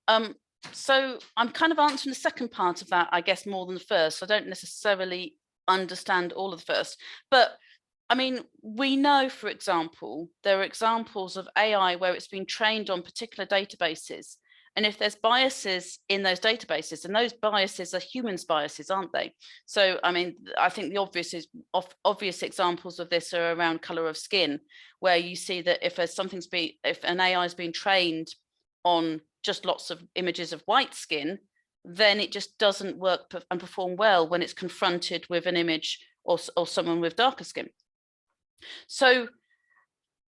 So I'm kind of answering the second part of that, I guess, more than the first. So I don't necessarily understand all of the first. But I mean, we know, for example, there are examples of AI where it's been trained on particular databases. And if there's biases in those databases, and those biases are humans' biases, aren't they? So, I mean, I think the obvious examples of this are around color of skin, where you see that if an AI is being trained on just lots of images of white skin, then it just doesn't work and perform well when it's confronted with an image or someone with darker skin. So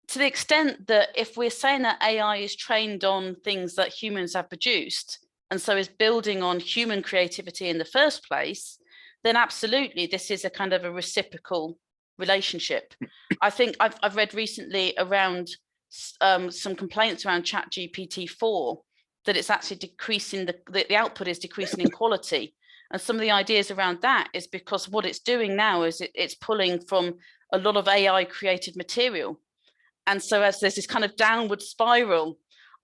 to the extent that if we're saying that AI is trained on things that humans have produced, and so is building on human creativity in the first place, then absolutely this is a kind of a reciprocal relationship. I think I've read recently around some complaints around ChatGPT 4 that it's actually decreasing the output is decreasing in quality. And some of the ideas around that is because what it's doing now is it's pulling from a lot of AI created material. And so as there's this kind of downward spiral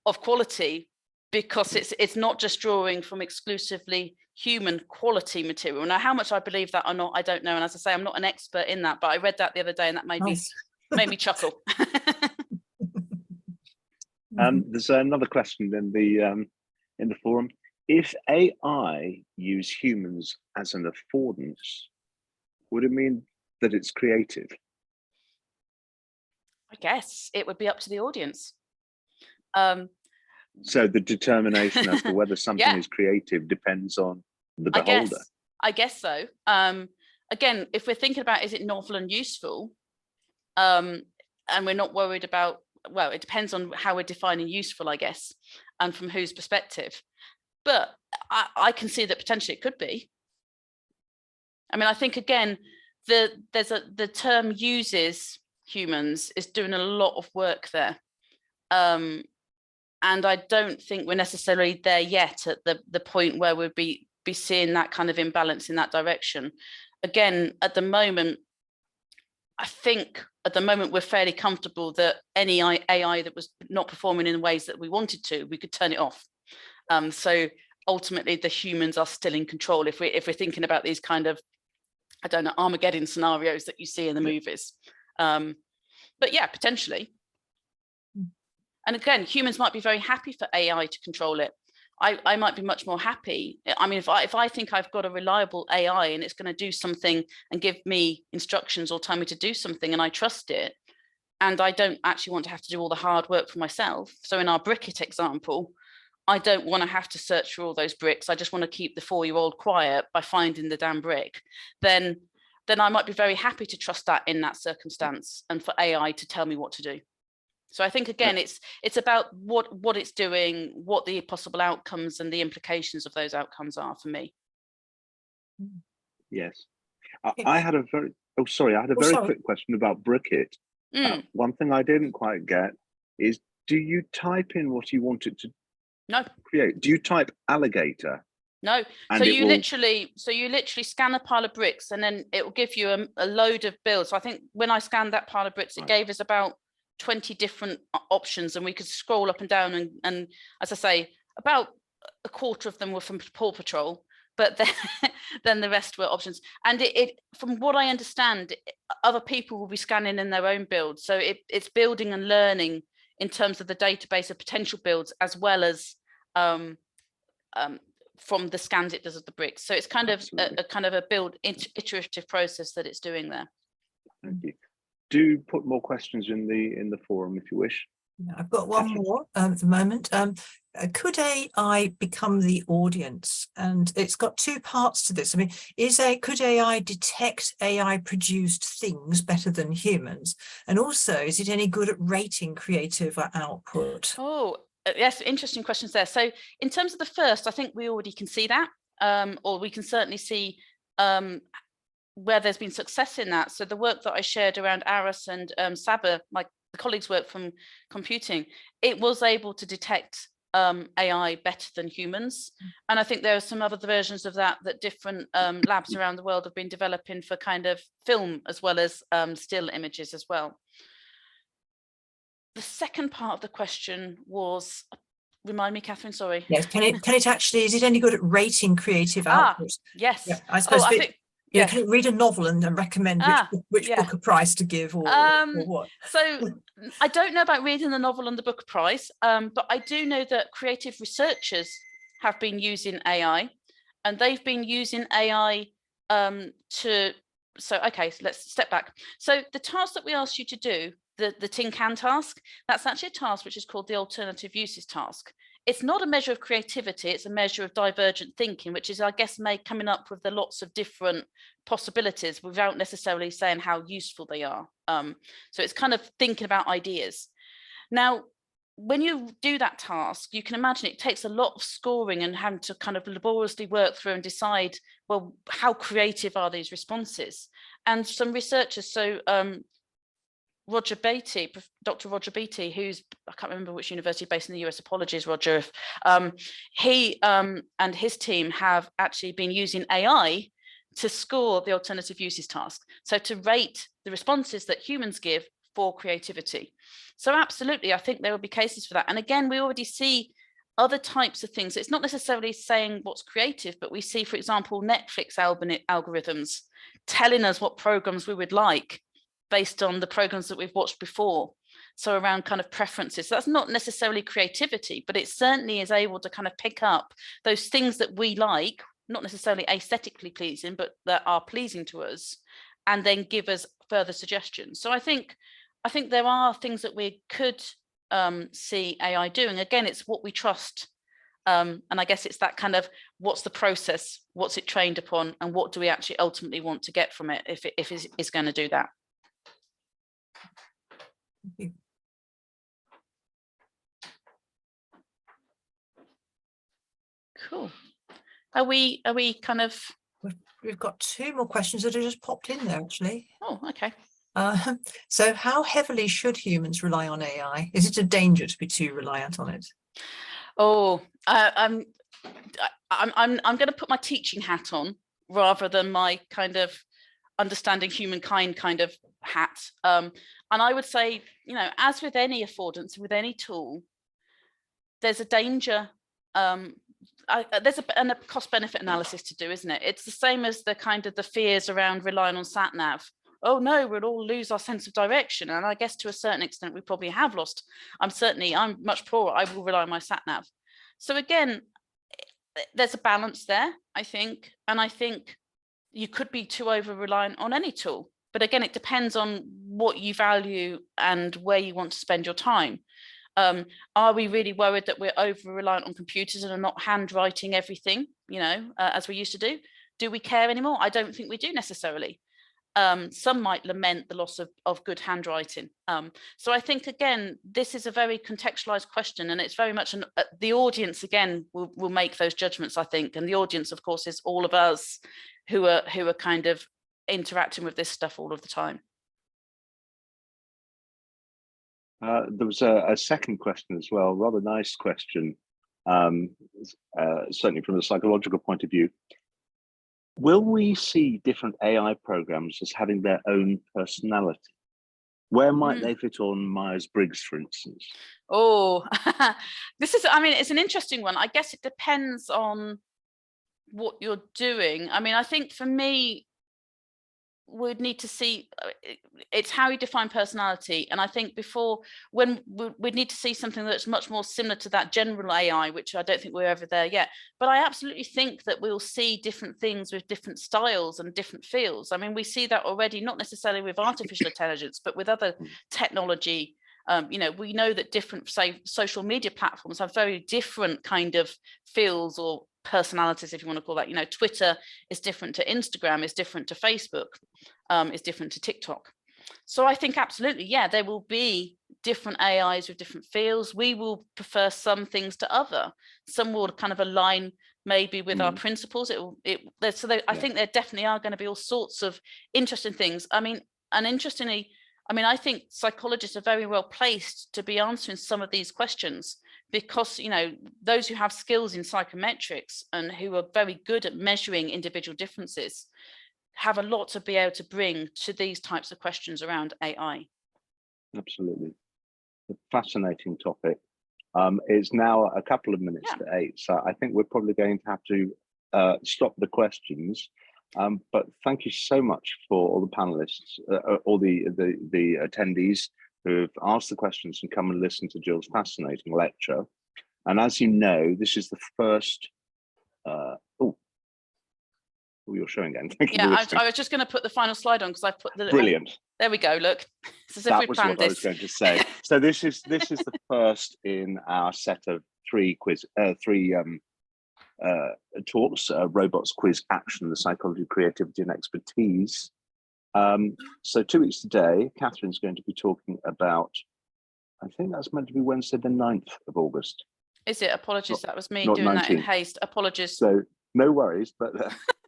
of quality, because it's not just drawing from exclusively human quality material. Now, how much I believe that or not, I don't know. And as I say, I'm not an expert in that, but I read that the other day and that made me chuckle. There's another question in the forum. If AI use humans as an affordance, would it mean that it's creative? I guess it would be up to the audience. So the determination as to whether something is creative depends on the beholder. I guess so. Again, if we're thinking about, is it novel and useful? And we're not worried about, well, it depends on how we're defining useful, I guess, and from whose perspective. But I can see that potentially it could be. I mean, I think, again, the term uses humans is doing a lot of work there. And I don't think we're necessarily there yet at the point where we'd be seeing that kind of imbalance in that direction. Again, at the moment, I think at the moment we're fairly comfortable that any AI that was not performing in ways that we wanted to, we could turn it off. So ultimately, the humans are still in control. If we're thinking about these kind of, I don't know, Armageddon scenarios that you see in the movies. But yeah, potentially. And again, humans might be very happy for AI to control it. I might be much more happy. I mean, if I think I've got a reliable AI and it's going to do something and give me instructions or tell me to do something and I trust it, and I don't actually want to have to do all the hard work for myself. So in our Brickit example, I don't want to have to search for all those bricks. I just want to keep the 4-year-old quiet by finding the damn brick. Then I might be very happy to trust that in that circumstance and for AI to tell me what to do. So I think, again, it's about what it's doing, what the possible outcomes and the implications of those outcomes are for me. Yes. I had a very, quick question about Brickit. One thing I didn't quite get is, do you type in what you want it to create? Do you type alligator? No. So you literally scan a pile of bricks and then it will give you a load of builds. So I think when I scanned that pile of bricks, it gave us about 20 different options, and we could scroll up and down, and as I say, about a quarter of them were from Paw Patrol, but then the rest were options. And it from what I understand, other people will be scanning in their own builds, so it's building and learning in terms of the database of potential builds, as well as from the scans it does of the bricks. So it's kind of a build iterative process that it's doing there. Thank you. Do put more questions in the forum if you wish. I've got one more at the moment. Could AI become the audience? And it's got two parts to this. I mean, could AI detect AI produced things better than humans? And also, is it any good at rating creative output? Oh, yes, interesting questions there. So in terms of the first, I think we already can see that, or we can certainly see where there's been success in that. So the work that I shared around Aris and Saba, the colleagues' work from computing, it was able to detect AI better than humans. And I think there are some other versions of that different labs around the world have been developing for kind of film as well as still images as well. The second part of the question was, remind me, Catherine, sorry. Yes, can it actually, is it any good at rating creative output? Yes. Yeah, I suppose can it read a novel and recommend which book of price to give or what? So I don't know about reading the novel and the book of price, but I do know that creative researchers have been using AI, and they've been using AI so let's step back. So the task that we asked you to do, the tin can task, that's actually a task which is called the alternative uses task. It's not a measure of creativity, it's a measure of divergent thinking, which is, I guess, coming up with the lots of different possibilities without necessarily saying how useful they are. So it's kind of thinking about ideas. Now, when you do that task, you can imagine it takes a lot of scoring and having to kind of laboriously work through and decide, well, how creative are these responses? And some researchers, Roger Beatty, Dr. Roger Beatty, who's, I can't remember which university based in the US, apologies, Roger. He and his team have actually been using AI to score the alternative uses task. So to rate the responses that humans give for creativity. So absolutely, I think there will be cases for that. And again, we already see other types of things. It's not necessarily saying what's creative, but we see, for example, Netflix algorithms telling us what programs we would like based on the programs that we've watched before. So around kind of preferences. So that's not necessarily creativity, but it certainly is able to kind of pick up those things that we like, not necessarily aesthetically pleasing, but that are pleasing to us, and then give us further suggestions. So I think there are things that we could see AI doing. Again, it's what we trust. And I guess it's that kind of, what's the process, what's it trained upon, and what do we actually ultimately want to get from it if it is going to do that. Cool. Are we kind of? We've got 2 more questions that have just popped in there, actually. Oh, okay. So how heavily should humans rely on AI? Is it a danger to be too reliant on it? Oh, I'm going to put my teaching hat on rather than my kind of understanding humankind kind of hat. And I would say, you know, as with any affordance, with any tool, there's a danger. There's a cost benefit analysis to do, isn't it? It's the same as the kind of the fears around relying on sat nav. Oh no, we'll all lose our sense of direction. And I guess to a certain extent, we probably have lost. I'm much poorer. I will rely on my sat nav. So again, there's a balance there, I think. And I think you could be too over reliant on any tool. But again, it depends on what you value and where you want to spend your time. Are we really worried that we're over reliant on computers and are not handwriting everything, you know, as we used to do? Do we care anymore? I don't think we do necessarily. Some might lament the loss of good handwriting. So I think, again, this is a very contextualized question, and it's very much the audience, again, will make those judgments, I think. And the audience, of course, is all of us who are kind of interacting with this stuff all of the time. There was a second question as well, rather nice question, certainly from a psychological point of view. Will we see different AI programs as having their own personality? Where might they fit on Myers-Briggs, for instance? Oh, it's an interesting one. I guess it depends on what you're doing. I mean, I think for me, we'd need to see, it's how you define personality. And I think we'd need to see something that's much more similar to that general AI, which I don't think we're ever there yet. But I absolutely think that we'll see different things with different styles and different fields. I mean, we see that already, not necessarily with artificial intelligence, but with other technology. You know, we know that different, say, social media platforms have very different kind of feels or personalities, if you want to call that. You know, Twitter is different to Instagram, is different to Facebook, is different to TikTok. So I think absolutely, yeah, there will be different AIs with different feels. We will prefer some things to other. Some will kind of align maybe with our principles. I think there definitely are going to be all sorts of interesting things. I mean, and interestingly, I think psychologists are very well placed to be answering some of these questions, because, you know, those who have skills in psychometrics and who are very good at measuring individual differences have a lot to be able to bring to these types of questions around AI. Absolutely. A fascinating topic. It's now a couple of minutes to 8, so I think we're probably going to have to stop the questions. But thank you so much for all the panelists, all the attendees who have asked the questions and come and listen to Jill's fascinating lecture. And as you know, this is the first. You're showing again. Thank you. Yeah, I was just going to put the final slide on because I put the little, brilliant. There we go. Look, it's as if That we was planned what this. I was going to say. So this is the first in our set of three talks: robots, quiz, action, the psychology, creativity, and expertise. So 2 weeks today, Catherine's going to be talking about, I think that's meant to be Wednesday, the 9th of August. Is it? Apologies, that was me not doing 19th. that in haste. Apologies. So no worries, but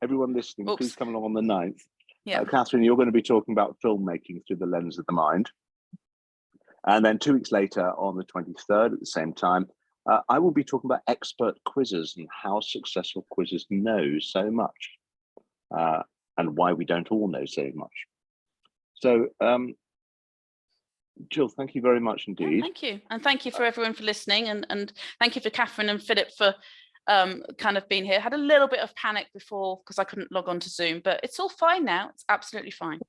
everyone listening, please come along on the 9th. Yeah. Catherine, you're going to be talking about filmmaking through the lens of the mind. And then 2 weeks later, on the 23rd, at the same time, I will be talking about expert quizzes and how successful quizzes know so much, and why we don't all know so much. So, Jill, thank you very much indeed. Thank you. And thank you for everyone for listening. And thank you for Catherine and Philip for kind of being here. Had a little bit of panic before because I couldn't log on to Zoom, but it's all fine now. It's absolutely fine.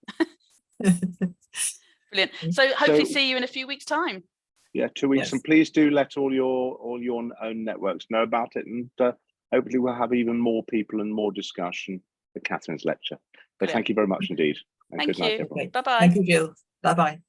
Brilliant. So hopefully see you in a few weeks' time. Yeah, 2 weeks. Yes. And please do let all your own networks know about it. And hopefully we'll have even more people and more discussion at Catherine's lecture. But thank you very much indeed. And Thank good night, you. everyone. Bye-bye. Thank you, Jill. Bye-bye.